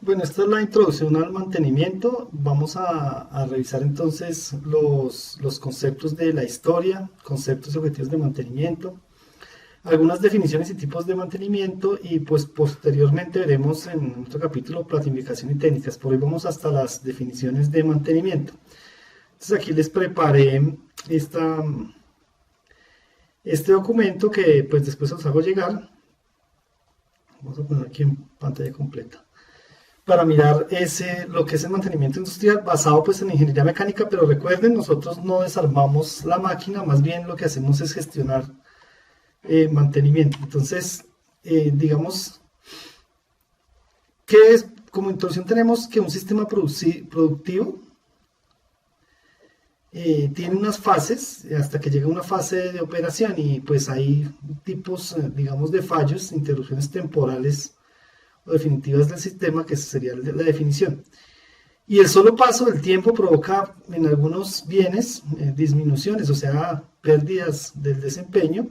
Bueno, esta es la introducción al mantenimiento. Vamos a revisar entonces los conceptos de la historia, conceptos y objetivos de mantenimiento, algunas definiciones y tipos de mantenimiento y pues posteriormente veremos en otro capítulo planificación y técnicas. Por hoy vamos hasta las definiciones de mantenimiento. Entonces aquí les preparé este documento que pues después os hago llegar. Vamos a poner aquí en pantalla completa para mirar lo que es el mantenimiento industrial basado pues en ingeniería mecánica, pero recuerden, nosotros no desarmamos la máquina, más bien lo que hacemos es gestionar mantenimiento. Entonces, digamos que como introducción tenemos que un sistema productivo tiene unas fases hasta que llega una fase de operación y pues hay tipos, digamos, de fallos, interrupciones temporales o definitivas del sistema, que sería la definición. Y el solo paso del tiempo provoca en algunos bienes disminuciones, o sea, pérdidas del desempeño.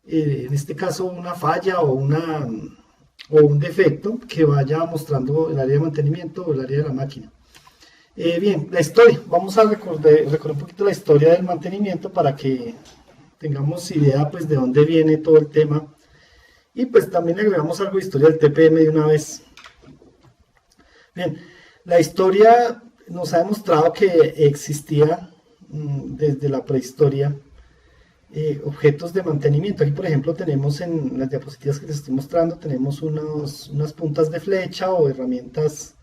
En este caso una falla o un defecto que vaya mostrando el área de mantenimiento o el área de la máquina. Bien, la historia. Vamos a recorrer un poquito la historia del mantenimiento para que tengamos idea pues de dónde viene todo el tema. Y pues también agregamos algo de historia del TPM de una vez. Bien, la historia nos ha demostrado que existía desde la prehistoria objetos de mantenimiento. Aquí por ejemplo tenemos en las diapositivas que les estoy mostrando, tenemos unas puntas de flecha o herramientas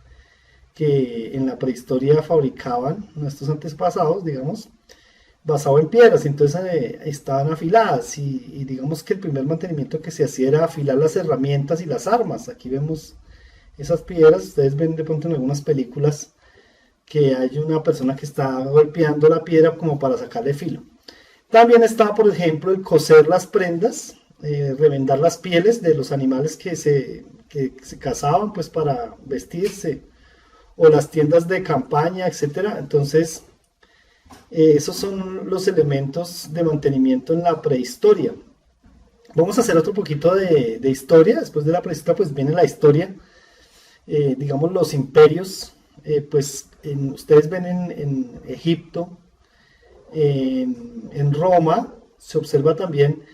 que en la prehistoria fabricaban nuestros antepasados, digamos, basado en piedras, entonces estaban afiladas y digamos que el primer mantenimiento que se hacía era afilar las herramientas y las armas. Aquí vemos esas piedras, ustedes ven de pronto en algunas películas que hay una persona que está golpeando la piedra como para sacarle filo. También está, por ejemplo, el coser las prendas, remendar las pieles de los animales que se cazaban pues para vestirse, o las tiendas de campaña, etcétera. Entonces, esos son los elementos de mantenimiento en la prehistoria. Vamos a hacer otro poquito de historia. Después de la prehistoria pues viene la historia, digamos los imperios. Ustedes ven en Egipto, en Roma, se observa también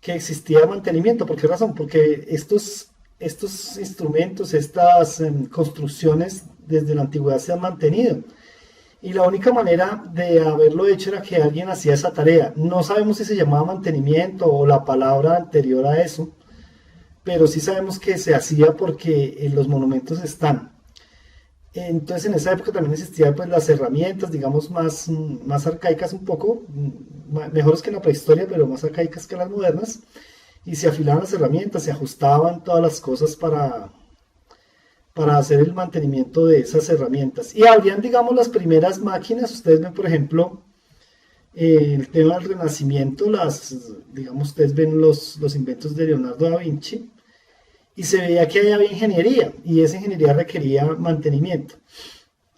que existía mantenimiento. ¿Por qué razón? Porque estos instrumentos, estas construcciones desde la antigüedad se han mantenido. Y la única manera de haberlo hecho era que alguien hacía esa tarea. No sabemos si se llamaba mantenimiento o la palabra anterior a eso, pero sí sabemos que se hacía porque en los monumentos están. Entonces en esa época también existían pues las herramientas, digamos, más arcaicas un poco, mejores que en la prehistoria, pero más arcaicas que las modernas. Y se afilaban las herramientas, se ajustaban todas las cosas para hacer el mantenimiento de esas herramientas. Y habrían, digamos, las primeras máquinas. Ustedes ven, por ejemplo, el tema del Renacimiento, digamos, ustedes ven los inventos de Leonardo da Vinci, y se veía que ahí había ingeniería, y esa ingeniería requería mantenimiento.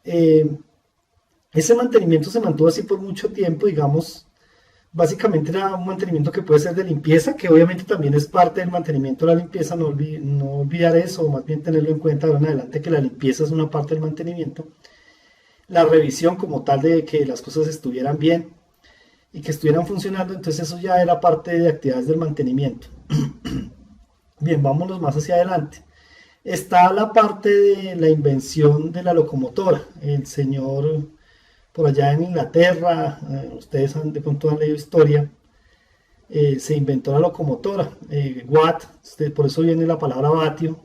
Ese mantenimiento se mantuvo así por mucho tiempo, digamos. Básicamente era un mantenimiento que puede ser de limpieza, que obviamente también es parte del mantenimiento de la limpieza, no olvidar eso, o más bien tenerlo en cuenta de ahora en adelante, que la limpieza es una parte del mantenimiento. La revisión como tal de que las cosas estuvieran bien y que estuvieran funcionando, entonces eso ya era parte de actividades del mantenimiento. Bien, vámonos más hacia adelante. Está la parte de la invención de la locomotora. El señor por allá en Inglaterra, ustedes de pronto han leído historia, se inventó la locomotora, Watt, por eso viene la palabra vatio,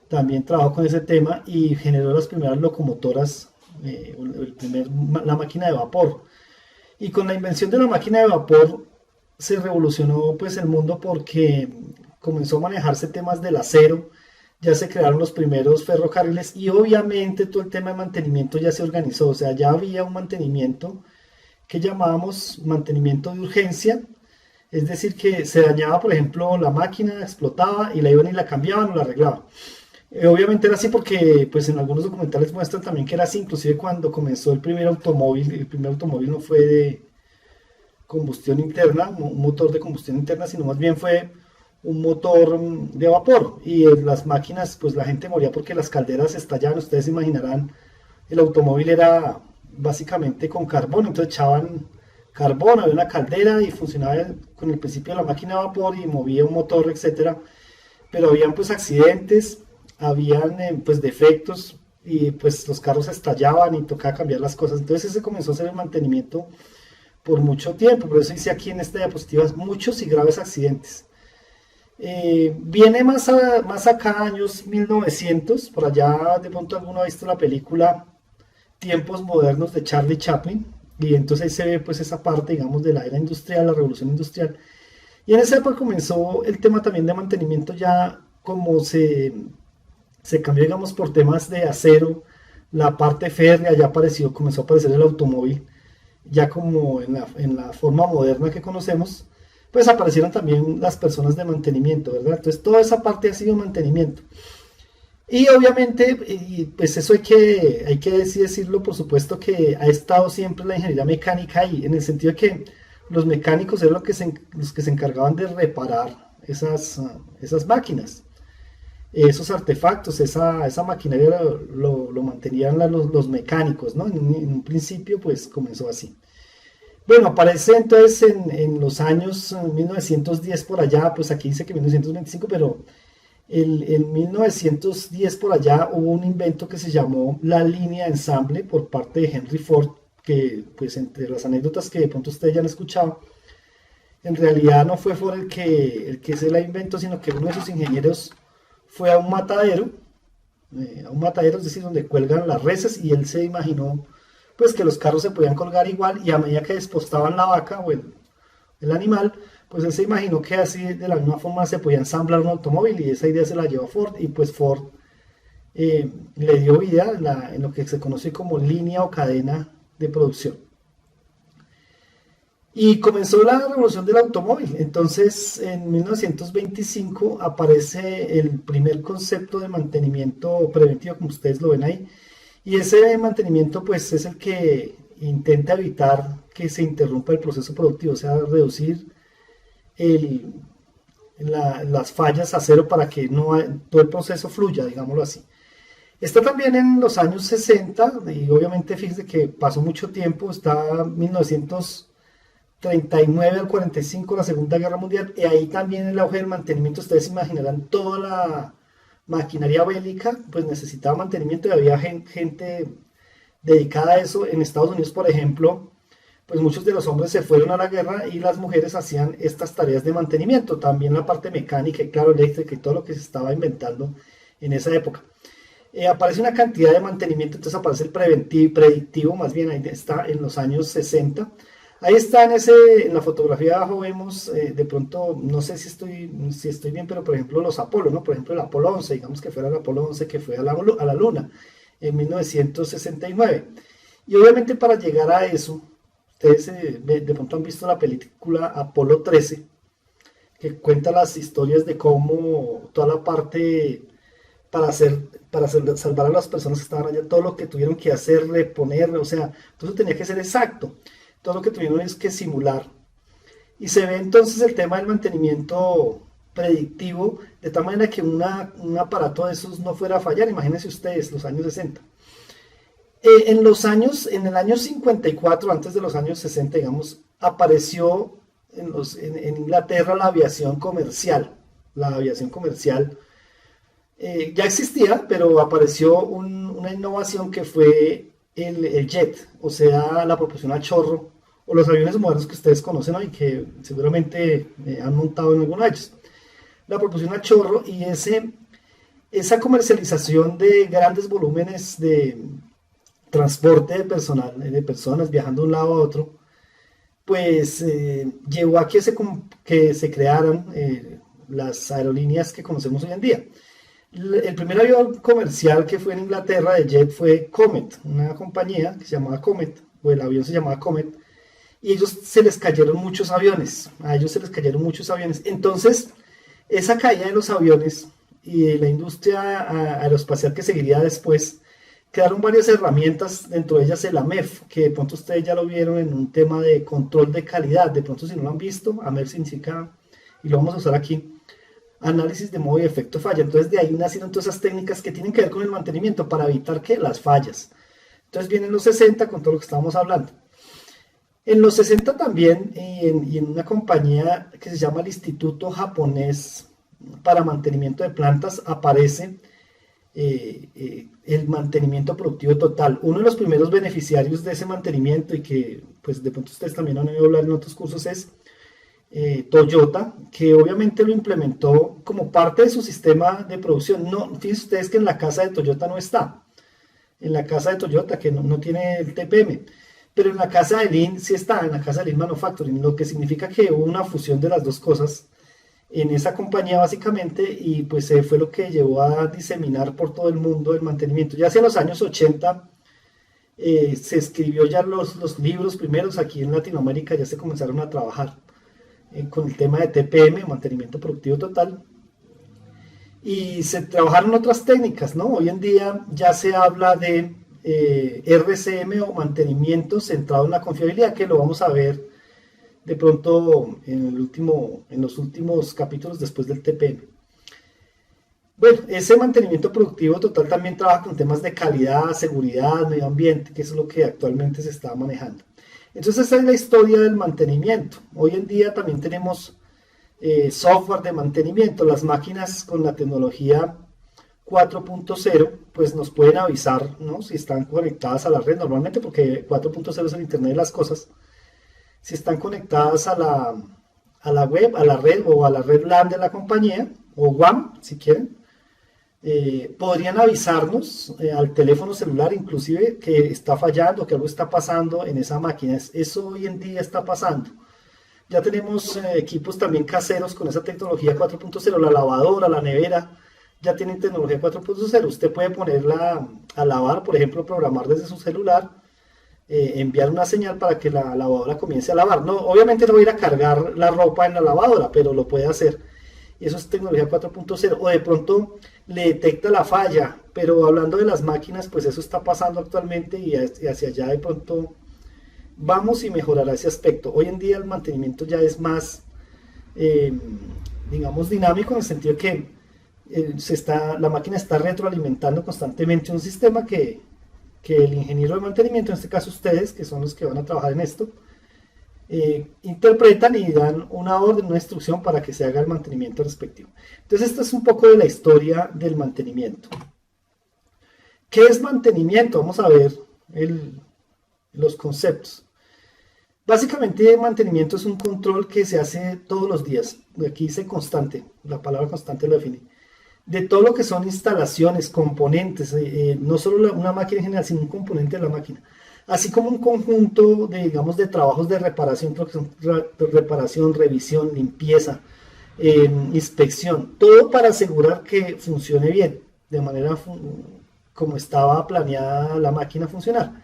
también trabajó con ese tema y generó las primeras locomotoras, la máquina de vapor. Y con la invención de la máquina de vapor se revolucionó pues el mundo porque comenzó a manejarse temas del acero, ya se crearon los primeros ferrocarriles y obviamente todo el tema de mantenimiento ya se organizó, o sea, ya había un mantenimiento que llamábamos mantenimiento de urgencia, es decir, que se dañaba, por ejemplo, la máquina, explotaba y la iban y la cambiaban o la arreglaban. Obviamente era así porque pues en algunos documentales muestran también que era así, inclusive cuando comenzó el primer automóvil no fue de combustión interna, un motor de combustión interna, sino más bien fue un motor de vapor y las máquinas, pues la gente moría porque las calderas estallaban. Ustedes se imaginarán, el automóvil era básicamente con carbón, entonces echaban carbón, había una caldera y funcionaba con el principio de la máquina de vapor y movía un motor, etcétera. Pero habían pues accidentes, habían pues defectos y pues los carros estallaban y tocaba cambiar las cosas. Entonces ese comenzó a hacer el mantenimiento por mucho tiempo. Por eso dice aquí en esta diapositiva muchos y graves accidentes. Viene más acá, años 1900, por allá de pronto alguno ha visto la película Tiempos Modernos de Charlie Chaplin, y entonces ahí se ve pues esa parte, digamos, de la era industrial, la revolución industrial. Y en esa época comenzó el tema también de mantenimiento, ya como se cambió, digamos, por temas de acero, la parte férrea ya apareció, comenzó a aparecer el automóvil, ya como en la forma moderna que conocemos, pues aparecieron también las personas de mantenimiento, ¿verdad? Entonces toda esa parte ha sido mantenimiento. Y obviamente, y pues eso hay que decirlo, por supuesto que ha estado siempre la ingeniería mecánica ahí, en el sentido de que los mecánicos eran los que se encargaban de reparar esas máquinas, esos artefactos, esa maquinaria lo mantenían los mecánicos, ¿no? En un principio pues comenzó así. Bueno, aparece entonces en los años 1910 por allá, pues aquí dice que 1925, pero en 1910 por allá hubo un invento que se llamó la línea de ensamble por parte de Henry Ford, que pues entre las anécdotas que de pronto ustedes ya han escuchado, en realidad no fue Ford el que se la inventó, sino que uno de sus ingenieros fue a un matadero, es decir, donde cuelgan las reses, y él se imaginó pues que los carros se podían colgar igual, y a medida que despostaban la vaca o el animal, pues él se imaginó que así de la misma forma se podía ensamblar un automóvil, y esa idea se la llevó a Ford, y pues Ford le dio vida en lo que se conoce como línea o cadena de producción. Y comenzó la revolución del automóvil. Entonces en 1925 aparece el primer concepto de mantenimiento preventivo, como ustedes lo ven ahí, y ese mantenimiento pues es el que intenta evitar que se interrumpa el proceso productivo, o sea, reducir las fallas a cero para que todo el proceso fluya, digámoslo así. Está también en los años 60, y obviamente fíjense que pasó mucho tiempo, está 1939 al 45, la Segunda Guerra Mundial, y ahí también el auge del mantenimiento. Ustedes imaginarán, toda la maquinaria bélica pues necesitaba mantenimiento, y había gente dedicada a eso. En Estados Unidos, por ejemplo, pues muchos de los hombres se fueron a la guerra y las mujeres hacían estas tareas de mantenimiento, también la parte mecánica y claro, eléctrica y todo lo que se estaba inventando en esa época. Aparece una cantidad de mantenimiento, entonces aparece el predictivo, más bien ahí está en los años 60. Ahí está en la fotografía de abajo vemos, de pronto, no sé si estoy bien, pero por ejemplo los Apolo, ¿no? Por ejemplo el Apolo 11, digamos que fuera el Apolo 11 que fue a la Luna en 1969. Y obviamente para llegar a eso, ustedes de pronto han visto la película Apolo 13, que cuenta las historias de cómo toda la parte para salvar a las personas que estaban allá, todo lo que tuvieron que hacer, reponer, o sea, todo eso tenía que ser exacto, todo lo que tuvieron es que simular. Y se ve entonces el tema del mantenimiento predictivo, de tal manera que un aparato de esos no fuera a fallar. Imagínense ustedes, los años 60. En el año 54, antes de los años 60, digamos, apareció en Inglaterra la aviación comercial. La aviación comercial ya existía, pero apareció una innovación que fue el jet, o sea, la propulsión a chorro, o los aviones modernos que ustedes conocen hoy, que seguramente han montado en algunos de ellos. La propulsión a chorro, y esa comercialización de grandes volúmenes de transporte de personas viajando de un lado a otro, pues llevó a que se crearan las aerolíneas que conocemos hoy en día. El primer avión comercial que fue en Inglaterra de jet fue Comet, una compañía que se llamaba Comet, o el avión se llamaba Comet, y a ellos se les cayeron muchos aviones. Entonces, esa caída de los aviones y la industria aeroespacial que seguiría después, crearon varias herramientas, dentro de ellas el AMEF, que de pronto ustedes ya lo vieron en un tema de control de calidad. De pronto, si no lo han visto, AMEF significa, y lo vamos a usar aquí, análisis de modo y efecto falla. Entonces de ahí nacieron todas esas técnicas que tienen que ver con el mantenimiento para evitar que las fallas. Entonces vienen los 60 con todo lo que estábamos hablando. En los 60 también, y en una compañía que se llama el Instituto Japonés para Mantenimiento de Plantas, aparece el mantenimiento productivo total. Uno de los primeros beneficiarios de ese mantenimiento, y que pues de pronto ustedes también han oído hablar en otros cursos, es Toyota, que obviamente lo implementó como parte de su sistema de producción. No, fíjense ustedes que en la casa de Toyota no está, en la casa de Toyota, que no tiene el TPM, pero en la casa de Lean sí está, en la casa de Lean Manufacturing, lo que significa que hubo una fusión de las dos cosas en esa compañía básicamente, y pues fue lo que llevó a diseminar por todo el mundo el mantenimiento. Ya hacia los años 80 se escribió ya los libros primeros, aquí en Latinoamérica ya se comenzaron a trabajar con el tema de TPM, mantenimiento productivo total, y se trabajaron otras técnicas, ¿no? Hoy en día ya se habla de RCM o mantenimiento centrado en la confiabilidad, que lo vamos a ver de pronto en los últimos capítulos después del TPM. Bueno, ese mantenimiento productivo total también trabaja con temas de calidad, seguridad, medio ambiente, que es lo que actualmente se está manejando. Entonces esa es la historia del mantenimiento. Hoy en día también tenemos software de mantenimiento. Las máquinas con la tecnología 4.0 pues nos pueden avisar, ¿no?, si están conectadas a la red, normalmente porque 4.0 es el Internet de las cosas. Si están conectadas a la web, a la red o a la red LAN de la compañía, o WAN, si quieren, podrían avisarnos al teléfono celular inclusive que está fallando, que algo está pasando en esa máquina. Eso hoy en día está pasando. Ya tenemos equipos también caseros con esa tecnología 4.0, la lavadora, la nevera, ya tienen tecnología 4.0. Usted puede ponerla a lavar, por ejemplo, programar desde su celular, enviar una señal para que la lavadora comience a lavar. No, obviamente no va a ir a cargar la ropa en la lavadora, pero lo puede hacer. Y eso es tecnología 4.0. O de pronto le detecta la falla, pero hablando de las máquinas, pues eso está pasando actualmente, y hacia allá de pronto vamos y mejorará ese aspecto. Hoy en día el mantenimiento ya es más, digamos, dinámico, en el sentido de que la máquina está retroalimentando constantemente un sistema que el ingeniero de mantenimiento, en este caso ustedes, que son los que van a trabajar en esto, interpretan y dan una orden, una instrucción para que se haga el mantenimiento respectivo. Entonces, esto es un poco de la historia del mantenimiento. ¿Qué es mantenimiento? Vamos a ver los conceptos. Básicamente, mantenimiento es un control que se hace todos los días. Aquí dice constante, la palabra constante lo define. De todo lo que son instalaciones, componentes, no solo una máquina en general, sino un componente de la máquina. Así como un conjunto de, digamos, de trabajos de reparación, revisión, limpieza, inspección. Todo para asegurar que funcione bien, de manera como estaba planeada la máquina funcionar.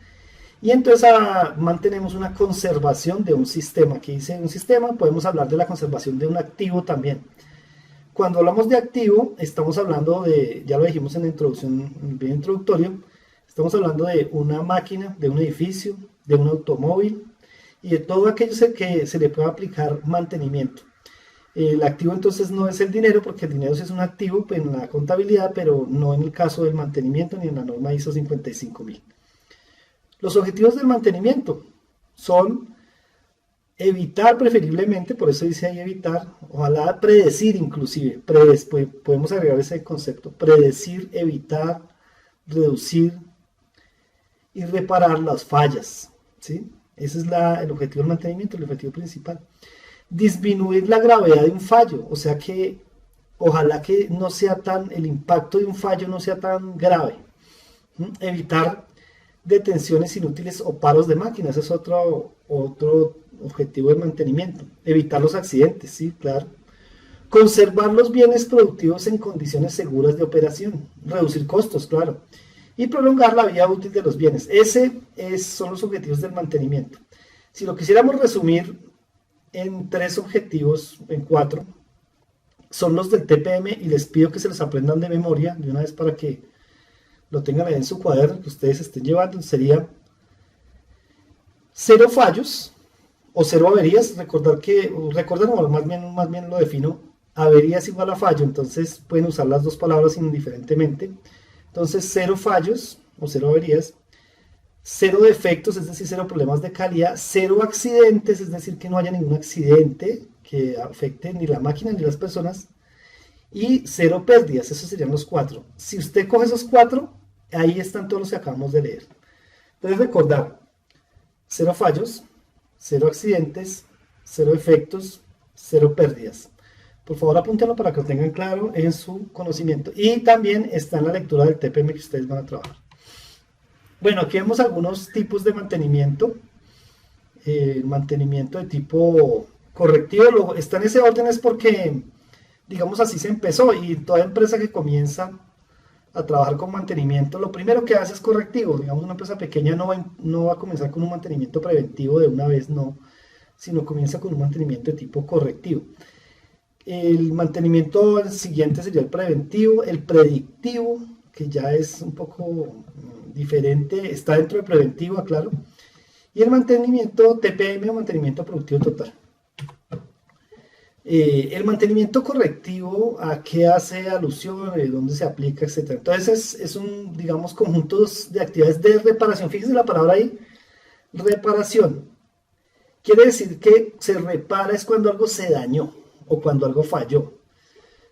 Y entonces mantenemos una conservación de un sistema. Aquí dice un sistema, podemos hablar de la conservación de un activo también. Cuando hablamos de activo, estamos hablando de, ya lo dijimos en la introducción, en el video introductorio, estamos hablando de una máquina, de un edificio, de un automóvil y de todo aquello que se le pueda aplicar mantenimiento. El activo entonces no es el dinero, porque el dinero sí es un activo en la contabilidad, pero no en el caso del mantenimiento ni en la norma ISO 55000. Los objetivos del mantenimiento son evitar preferiblemente, por eso dice ahí evitar, ojalá predecir inclusive, podemos agregar ese concepto, predecir, evitar, reducir y reparar las fallas, ¿sí? Ese es el objetivo del mantenimiento, el objetivo principal. Disminuir la gravedad de un fallo, o sea que ojalá que no sea el impacto de un fallo no sea tan grave. Evitar detenciones inútiles o paros de máquinas, es otro objetivo de mantenimiento. Evitar los accidentes, sí, claro. Conservar los bienes productivos en condiciones seguras de operación. Reducir costos, claro. Y prolongar la vida útil de los bienes. Son los objetivos del mantenimiento. Si lo quisiéramos resumir en 3 objetivos, en 4, son los del TPM, y les pido que se los aprendan de memoria de una vez para que lo tengan ahí en su cuaderno, que ustedes estén llevando. Sería 0 fallos o 0 averías. Recordar, o más bien lo defino, avería es igual a fallo, entonces pueden usar las dos palabras indiferentemente. Entonces, cero fallos o cero averías, cero defectos, es decir, cero problemas de calidad, cero accidentes, es decir, que no haya ningún accidente que afecte ni la máquina ni las personas, y cero pérdidas, esos serían los cuatro. Si usted coge esos cuatro, ahí están todos los que acabamos de leer. Entonces, recordar, cero fallos, cero accidentes, cero defectos, cero pérdidas. Por favor, apúntenlo para que lo tengan claro en su conocimiento. Y también está en la lectura del TPM que ustedes van a trabajar. Bueno, aquí vemos algunos tipos de mantenimiento. Mantenimiento de tipo correctivo. Está en ese orden es porque, digamos, así se empezó. Y toda empresa que comienza a trabajar con mantenimiento, lo primero que hace es correctivo. Digamos, una empresa pequeña no va a comenzar con un mantenimiento preventivo de una vez, no, sino comienza con un mantenimiento de tipo correctivo. El mantenimiento siguiente sería el preventivo, el predictivo, que ya es un poco diferente, está dentro del preventivo, aclaro, y el mantenimiento TPM o mantenimiento productivo total. El mantenimiento correctivo, ¿a qué hace alusión? ¿Dónde se aplica? Etcétera. Entonces es un, digamos, conjunto de actividades de reparación. Fíjense la palabra ahí, reparación. Quiere decir que se repara es cuando algo se dañó o cuando algo falló.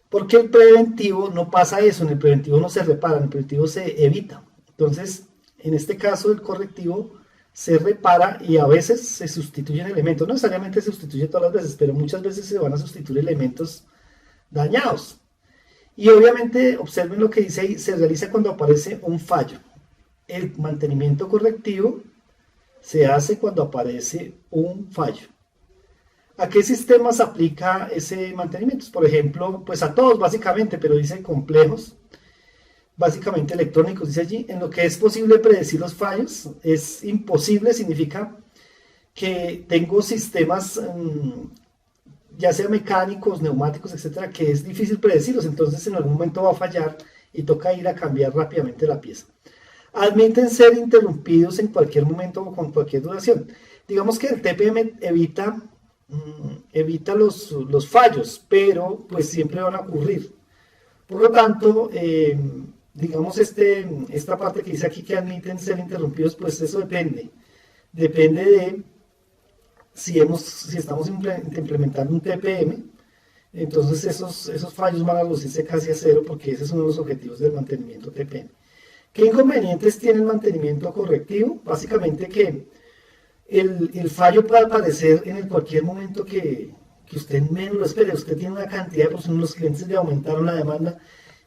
Porque el preventivo no pasa eso, en el preventivo no se repara, en el preventivo se evita. Entonces, en este caso, el correctivo se repara y a veces se sustituyen elementos. No necesariamente se sustituye todas las veces, pero muchas veces se van a sustituir elementos dañados. Y obviamente, observen lo que dice ahí, se realiza cuando aparece un fallo. El mantenimiento correctivo se hace cuando aparece un fallo. ¿A qué sistemas aplica ese mantenimiento? Por ejemplo, pues a todos básicamente, pero dice complejos, básicamente electrónicos, dice allí. En lo que es posible predecir los fallos, es imposible, significa que tengo sistemas, ya sea mecánicos, neumáticos, etcétera, que es difícil predecirlos, entonces en algún momento va a fallar y toca ir a cambiar rápidamente la pieza. Admiten ser interrumpidos en cualquier momento o con cualquier duración. Digamos que el TPM evita los fallos, pero pues siempre van a ocurrir. Por lo tanto, digamos esta parte que dice aquí que admiten ser interrumpidos, pues eso depende de si estamos implementando un TPM, entonces esos fallos van a reducirse casi a cero porque ese es uno de los objetivos del mantenimiento TPM. ¿Qué inconvenientes tiene el mantenimiento correctivo? Básicamente que el fallo puede aparecer en cualquier momento que usted menos lo espere. Usted tiene una cantidad de personas, los clientes le aumentaron la demanda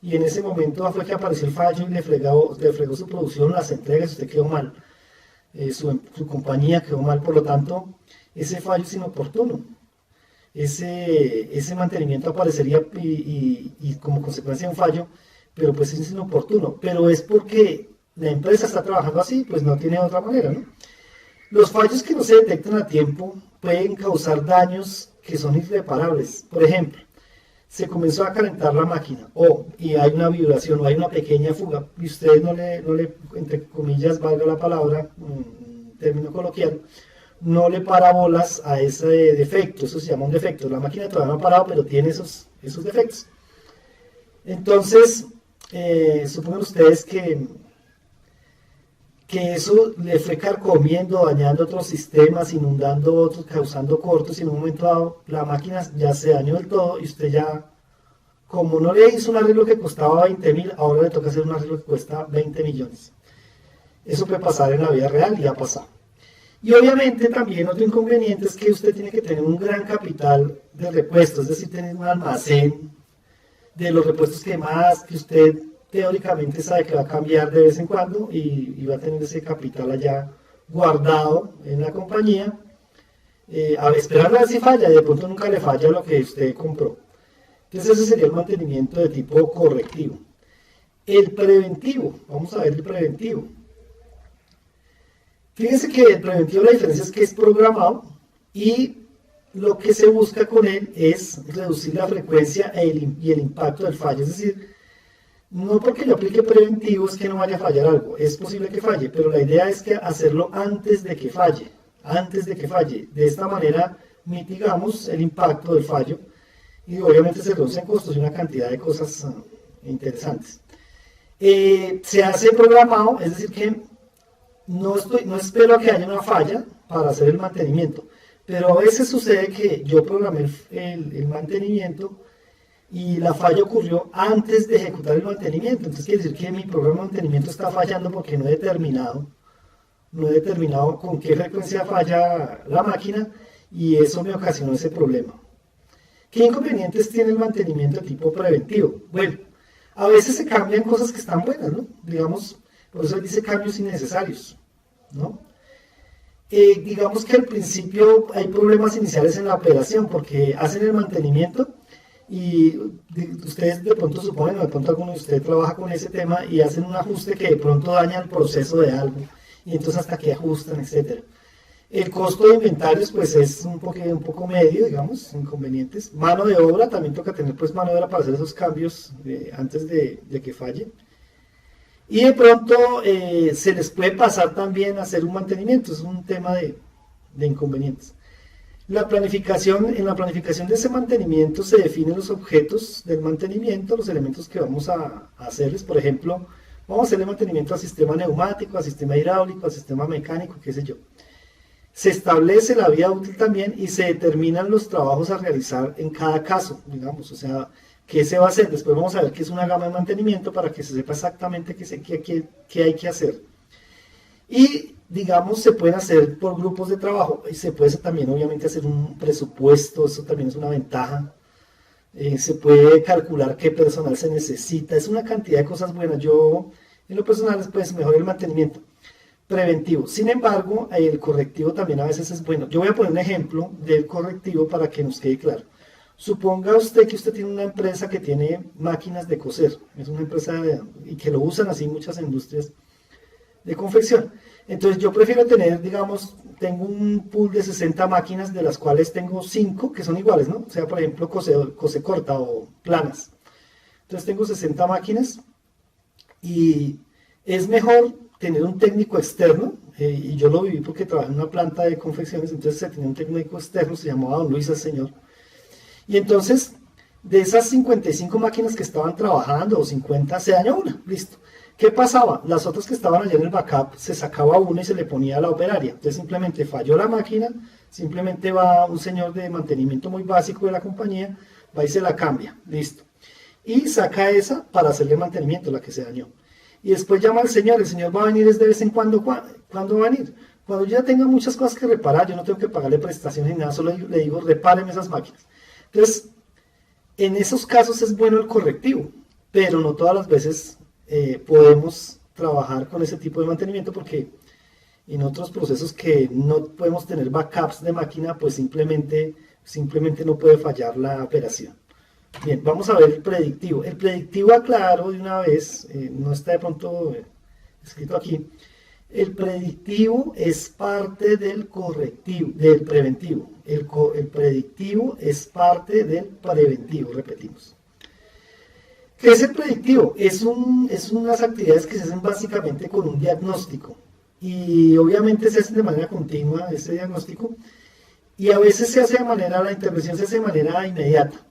y en ese momento fue que apareció el fallo y le fregó su producción, las entregas, usted quedó mal, su compañía quedó mal, por lo tanto ese fallo es inoportuno. Ese mantenimiento aparecería y como consecuencia de un fallo, pero pues es inoportuno, pero es porque la empresa está trabajando así, pues no tiene otra manera, ¿no? Los fallos que no se detectan a tiempo pueden causar daños que son irreparables. Por ejemplo, se comenzó a calentar la máquina y hay una vibración o hay una pequeña fuga y usted no le entre comillas, valga la palabra, un término coloquial, no le para bolas a ese defecto. Eso se llama un defecto. La máquina todavía no ha parado, pero tiene esos defectos. Entonces, supongan ustedes que eso le fue carcomiendo, dañando otros sistemas, inundando otros, causando cortos, y en un momento dado la máquina ya se dañó del todo y usted ya, como no le hizo un arreglo que costaba 20.000, ahora le toca hacer un arreglo que cuesta 20 millones. Eso puede pasar en la vida real y ha pasado. Y obviamente también otro inconveniente es que usted tiene que tener un gran capital de repuestos, es decir, tener un almacén de los repuestos que usted teóricamente sabe que va a cambiar de vez en cuando y va a tener ese capital allá guardado en la compañía, esperando a ver si falla, y de pronto nunca le falla lo que usted compró. Entonces ese sería el mantenimiento de tipo correctivo. El preventivo, vamos a ver el preventivo. Fíjense que el preventivo, la diferencia es que es programado y lo que se busca con él es reducir la frecuencia y el impacto del fallo. Es decir, no porque yo aplique preventivo es que no vaya a fallar algo. Es posible que falle, pero la idea es que hacerlo antes de que falle. De esta manera mitigamos el impacto del fallo y obviamente se reducen costos y una cantidad de cosas interesantes. Se hace programado, es decir que no espero a que haya una falla para hacer el mantenimiento, pero a veces sucede que yo programé el mantenimiento y la falla ocurrió antes de ejecutar el mantenimiento. Entonces quiere decir que mi programa de mantenimiento está fallando porque no he determinado con qué frecuencia falla la máquina y eso me ocasionó ese problema. ¿Qué inconvenientes tiene el mantenimiento de tipo preventivo? Bueno, a veces se cambian cosas que están buenas, ¿no? Digamos, por eso dice cambios innecesarios, ¿no? Digamos que al principio hay problemas iniciales en la operación porque hacen el mantenimiento y ustedes de pronto suponen, o de pronto alguno de ustedes trabaja con ese tema y hacen un ajuste que de pronto daña el proceso de algo y entonces hasta que ajustan, etcétera. El costo de inventarios pues es un poco medio, digamos, inconvenientes. Mano de obra, también toca tener pues mano de obra para hacer esos cambios antes de que falle. Y de pronto se les puede pasar también a hacer un mantenimiento, es un tema de inconvenientes. En la planificación de ese mantenimiento se definen los objetos del mantenimiento, los elementos que vamos a hacerles. Por ejemplo, vamos a hacerle mantenimiento al sistema neumático, al sistema hidráulico, al sistema mecánico, qué sé yo. Se establece la vida útil también y se determinan los trabajos a realizar en cada caso, digamos, o sea, qué se va a hacer. Después vamos a ver qué es una gama de mantenimiento para que se sepa exactamente qué hay que hacer. Y, digamos, se pueden hacer por grupos de trabajo y se puede también, obviamente, hacer un presupuesto, eso también es una ventaja. Se puede calcular qué personal se necesita, es una cantidad de cosas buenas. Yo, en lo personal, pues mejor el mantenimiento preventivo. Sin embargo, el correctivo también a veces es bueno. Yo voy a poner un ejemplo del correctivo para que nos quede claro. Suponga usted que usted tiene una empresa que tiene máquinas de coser, es una empresa y que lo usan así muchas industrias de confección. Entonces yo prefiero tener, digamos, tengo un pool de 60 máquinas de las cuales tengo 5 que son iguales, ¿no? O sea, por ejemplo, cose corta o planas. Entonces tengo 60 máquinas y es mejor tener un técnico externo, y yo lo viví porque trabajé en una planta de confecciones, entonces se tenía un técnico externo, se llamaba Don Luis el Señor, y entonces de esas 55 máquinas que estaban trabajando, o 50, se dañó una, listo. ¿Qué pasaba? Las otras que estaban allá en el backup, se sacaba una y se le ponía a la operaria, entonces simplemente falló la máquina, simplemente va un señor de mantenimiento muy básico de la compañía, va y se la cambia, listo, y saca esa para hacerle mantenimiento, la que se dañó. Y después llama al señor, el señor va a venir de vez en cuando. ¿Cuándo va a venir? Cuando yo ya tenga muchas cosas que reparar, yo no tengo que pagarle prestaciones ni nada, solo le digo, repáreme esas máquinas. Entonces, en esos casos es bueno el correctivo, pero no todas las veces podemos trabajar con ese tipo de mantenimiento porque en otros procesos que no podemos tener backups de máquina, pues simplemente no puede fallar la operación. Bien, vamos a ver el predictivo. El predictivo, aclaro de una vez, no está de pronto escrito aquí. El predictivo es parte del correctivo, del preventivo. El predictivo es parte del preventivo, repetimos. ¿Qué es el predictivo? Es unas actividades que se hacen básicamente con un diagnóstico. Y obviamente se hacen de manera continua, ese diagnóstico. Y a veces la intervención se hace de manera inmediata.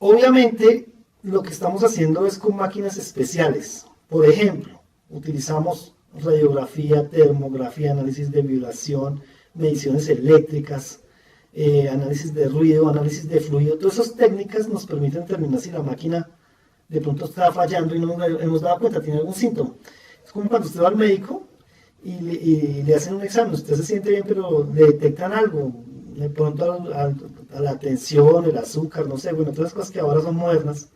Obviamente, lo que estamos haciendo es con máquinas especiales. Por ejemplo, utilizamos radiografía, termografía, análisis de vibración, mediciones eléctricas, análisis de ruido, análisis de fluido. Todas esas técnicas nos permiten determinar si la máquina de pronto está fallando y no nos hemos dado cuenta, tiene algún síntoma. Es como cuando usted va al médico y le hacen un examen, usted se siente bien, pero le detectan algo. De pronto a la tensión, el azúcar, no sé, bueno, todas las cosas que ahora son modernas,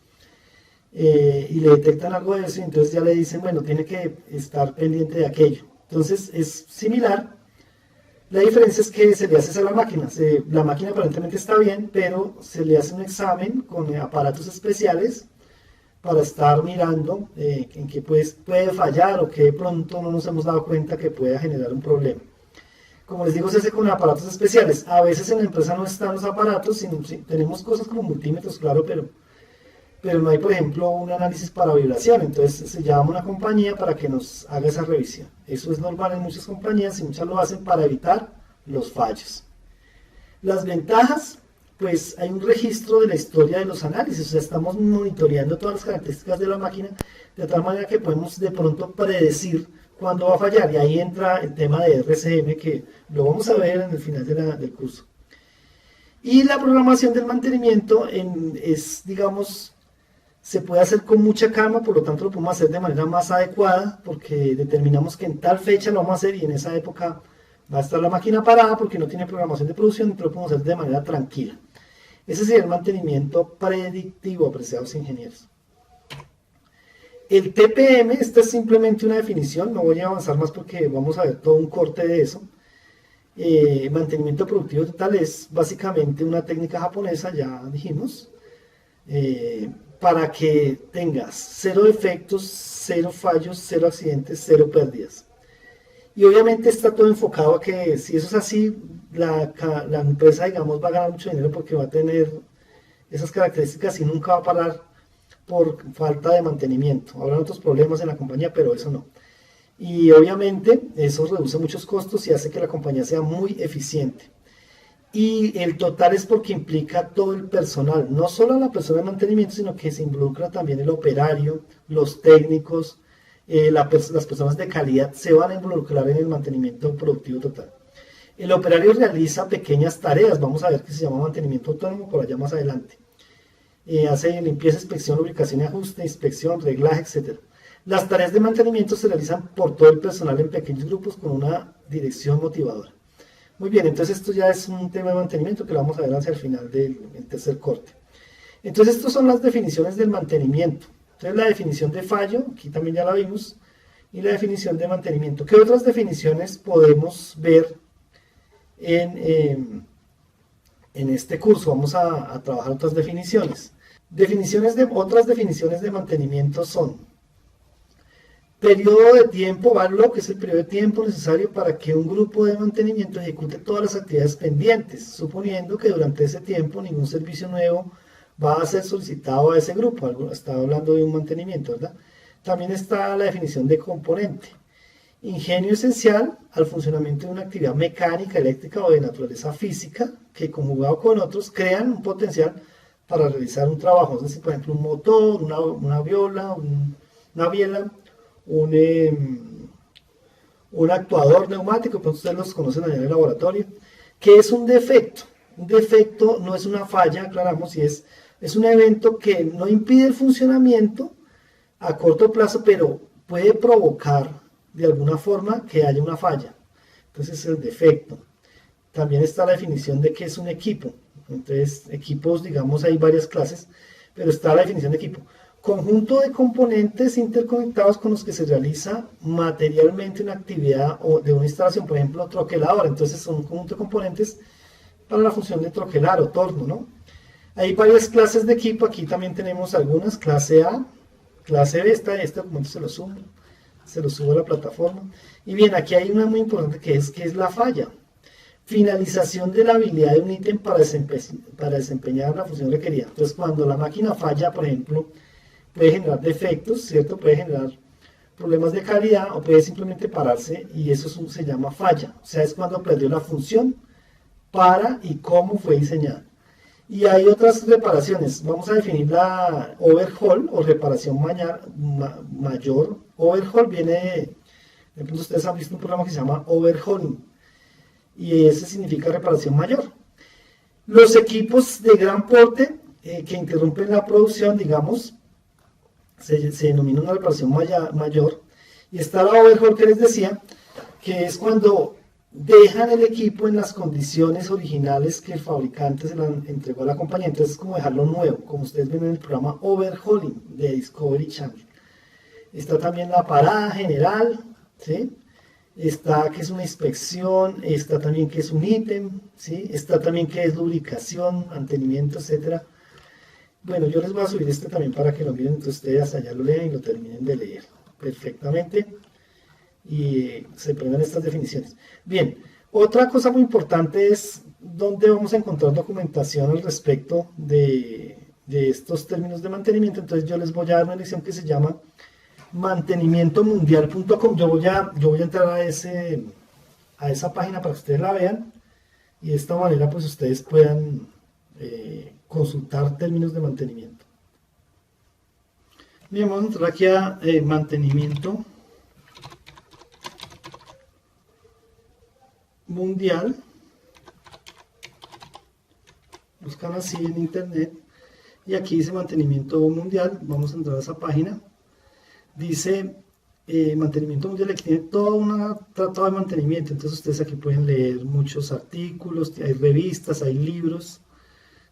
y le detectan algo de eso, y entonces ya le dicen, bueno, tiene que estar pendiente de aquello. Entonces es similar, la diferencia es que se le hace a la máquina, la máquina aparentemente está bien, pero se le hace un examen con aparatos especiales para estar mirando en qué puede fallar o que de pronto no nos hemos dado cuenta que pueda generar un problema. Como les digo, se hace con aparatos especiales. A veces en la empresa no están los aparatos, sino, tenemos cosas como multímetros, claro, pero no hay, por ejemplo, un análisis para vibración. Entonces se llama a una compañía para que nos haga esa revisión. Eso es normal en muchas compañías y muchas lo hacen para evitar los fallos. Las ventajas, pues hay un registro de la historia de los análisis, o sea, estamos monitoreando todas las características de la máquina, de tal manera que podemos de pronto predecir cuándo va a fallar, y ahí entra el tema de RCM, que lo vamos a ver en el final del curso. Y la programación del mantenimiento es, digamos, se puede hacer con mucha calma, por lo tanto lo podemos hacer de manera más adecuada, porque determinamos que en tal fecha lo vamos a hacer y en esa época va a estar la máquina parada porque no tiene programación de producción, entonces lo podemos hacer de manera tranquila. Ese sería el mantenimiento predictivo, apreciados ingenieros. El TPM, esta es simplemente una definición, no voy a avanzar más porque vamos a ver todo un corte de eso. Mantenimiento productivo total es básicamente una técnica japonesa, ya dijimos, para que tengas cero defectos, cero fallos, cero accidentes, cero pérdidas. Y obviamente está todo enfocado a que si eso es así, la empresa, digamos, va a ganar mucho dinero porque va a tener esas características y nunca va a parar por falta de mantenimiento. Habrá otros problemas en la compañía, pero eso no. Y obviamente eso reduce muchos costos y hace que la compañía sea muy eficiente. Y el total es porque implica todo el personal, no solo la persona de mantenimiento, sino que se involucra también el operario, los técnicos, las personas de calidad se van a involucrar en el mantenimiento productivo total. El operario realiza pequeñas tareas, vamos a ver que se llama mantenimiento autónomo por allá más adelante. Hace limpieza, inspección, lubricación y ajuste, inspección, reglaje, etc. Las tareas de mantenimiento se realizan por todo el personal en pequeños grupos con una dirección motivadora. Muy bien, entonces esto ya es un tema de mantenimiento que lo vamos a ver hacia el final del tercer corte. Entonces estas son las definiciones del mantenimiento. Entonces la definición de fallo, aquí también ya la vimos, y la definición de mantenimiento. ¿Qué otras definiciones podemos ver en este curso? Vamos a trabajar otras definiciones. Otras definiciones de mantenimiento son periodo de tiempo, backlog, que es el periodo de tiempo necesario para que un grupo de mantenimiento ejecute todas las actividades pendientes, suponiendo que durante ese tiempo ningún servicio nuevo va a ser solicitado a ese grupo. Está hablando de un mantenimiento, ¿verdad? También está la definición de componente. Ingenio esencial al funcionamiento de una actividad mecánica, eléctrica o de naturaleza física que conjugado con otros crean un potencial para realizar un trabajo. Es decir, por ejemplo, un motor, una biela, un actuador neumático, pues ustedes los conocen allá en el laboratorio, que es un defecto. Un defecto no es una falla, aclaramos, y es un evento que no impide el funcionamiento a corto plazo, pero puede provocar de alguna forma que haya una falla. Entonces el defecto. También está la definición de qué es un equipo. Entonces equipos, digamos, hay varias clases, pero está la definición de equipo. Conjunto de componentes interconectados con los que se realiza materialmente una actividad o de una instalación, por ejemplo, troqueladora. Entonces son un conjunto de componentes para la función de troquelar o torno, ¿no? Hay varias clases de equipo, aquí también tenemos algunas, clase A, clase B, este documento se lo subo a la plataforma. Y bien, aquí hay una muy importante que es la falla. Finalización de la habilidad de un ítem para desempeñar la función requerida. Entonces, cuando la máquina falla, por ejemplo, puede generar defectos, ¿cierto? Puede generar problemas de calidad o puede simplemente pararse y eso se llama falla. O sea, es cuando perdió la función para y cómo fue diseñada. Y hay otras reparaciones. Vamos a definir la overhaul o reparación mayor. Overhaul viene de pronto ustedes han visto un programa que se llama overhauling y ese significa reparación mayor. Los equipos de gran porte que interrumpen la producción, digamos, se denomina una reparación mayor. Y está la overhaul que les decía, que es cuando dejan el equipo en las condiciones originales que el fabricante se la entregó a la compañía. Entonces es como dejarlo nuevo, como ustedes ven en el programa Overhauling de Discovery Channel. Está también la parada general, ¿sí? Está que es una inspección, está también que es un ítem, ¿sí? Está también que es lubricación, mantenimiento, etc. Bueno, yo les voy a subir este también para que lo miren, entonces ustedes allá lo lean y lo terminen de leer perfectamente y se aprendan estas definiciones. Bien, otra cosa muy importante es dónde vamos a encontrar documentación al respecto de estos términos de mantenimiento. Entonces yo les voy a dar una lección que se llama mantenimientomundial.com. Yo voy a entrar a esa página para que ustedes la vean y de esta manera pues ustedes puedan consultar términos de mantenimiento. Bien, vamos a entrar aquí a mantenimiento mundial. Buscan así en internet y aquí dice mantenimiento mundial. Vamos a entrar a esa página. Dice mantenimiento mundial, aquí tiene todo un tratado de mantenimiento. Entonces ustedes aquí pueden leer muchos artículos, hay revistas, hay libros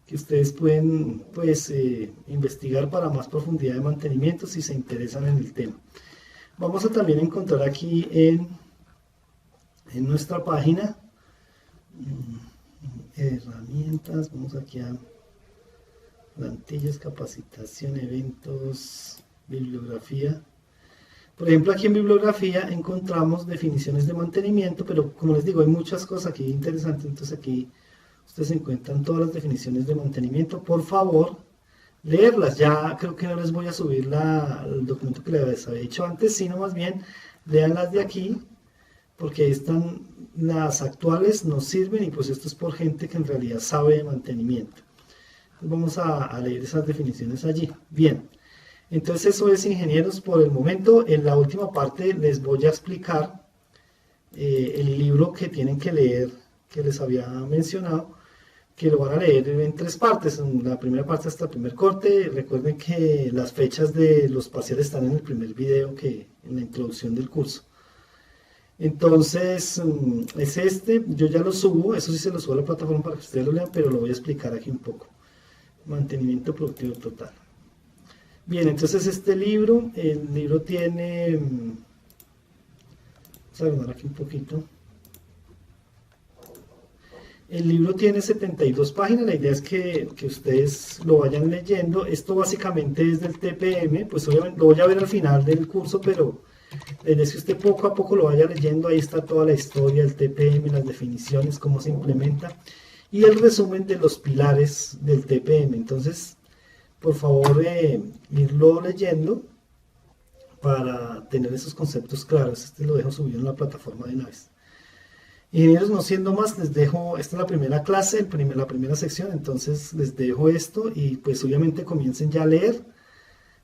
que ustedes pueden pues investigar para más profundidad de mantenimiento si se interesan en el tema. Vamos a también encontrar aquí en nuestra página herramientas, vamos aquí a plantillas, capacitación, eventos, bibliografía. Por ejemplo, aquí en bibliografía encontramos definiciones de mantenimiento, pero como les digo, hay muchas cosas aquí interesantes. Entonces aquí ustedes encuentran todas las definiciones de mantenimiento. Por favor, leerlas. Ya creo que no les voy a subir el documento que les había dicho antes, sino más bien leanlas de aquí, porque ahí están las actuales, nos sirven, y pues esto es por gente que en realidad sabe de mantenimiento. Entonces vamos a leer esas definiciones allí. Bien, entonces eso es, ingenieros, por el momento. En la última parte les voy a explicar el libro que tienen que leer, que les había mencionado, que lo van a leer en 3 partes. En la primera parte hasta el primer corte. Recuerden que las fechas de los parciales están en el primer video, en la introducción del curso. Entonces es yo ya lo subo, eso sí se lo subo a la plataforma para que ustedes lo lean, pero lo voy a explicar aquí un poco. Mantenimiento productivo total. Bien, entonces el libro tiene, vamos a agrandar aquí un poquito. El libro tiene 72 páginas, la idea es que ustedes lo vayan leyendo. Esto básicamente es del TPM, pues obviamente lo voy a ver al final del curso, pero la idea es que usted poco a poco lo vaya leyendo. Ahí está toda la historia del TPM, las definiciones, cómo se implementa y el resumen de los pilares del TPM. Entonces, por favor, irlo leyendo para tener esos conceptos claros. Lo dejo subido en la plataforma de una vez. Ingenieros, no siendo más, les dejo, esta es la primera clase, la primera sección, entonces les dejo esto y pues obviamente comiencen ya a leer.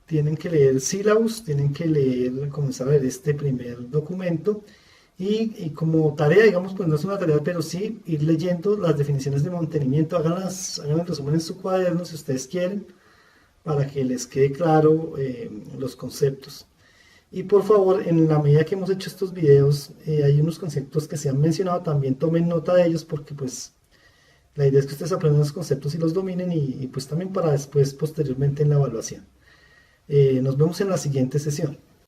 Tienen que leer el syllabus, tienen que comenzar a leer este primer documento y como tarea, digamos, pues no es una tarea, pero sí ir leyendo las definiciones de mantenimiento. Hagan el resumen en su cuaderno si ustedes quieren, para que les quede claro los conceptos. Y por favor, en la medida que hemos hecho estos videos, hay unos conceptos que se han mencionado, también tomen nota de ellos, porque pues la idea es que ustedes aprendan los conceptos y los dominen, y pues también para después, posteriormente, en la evaluación. Nos vemos en la siguiente sesión.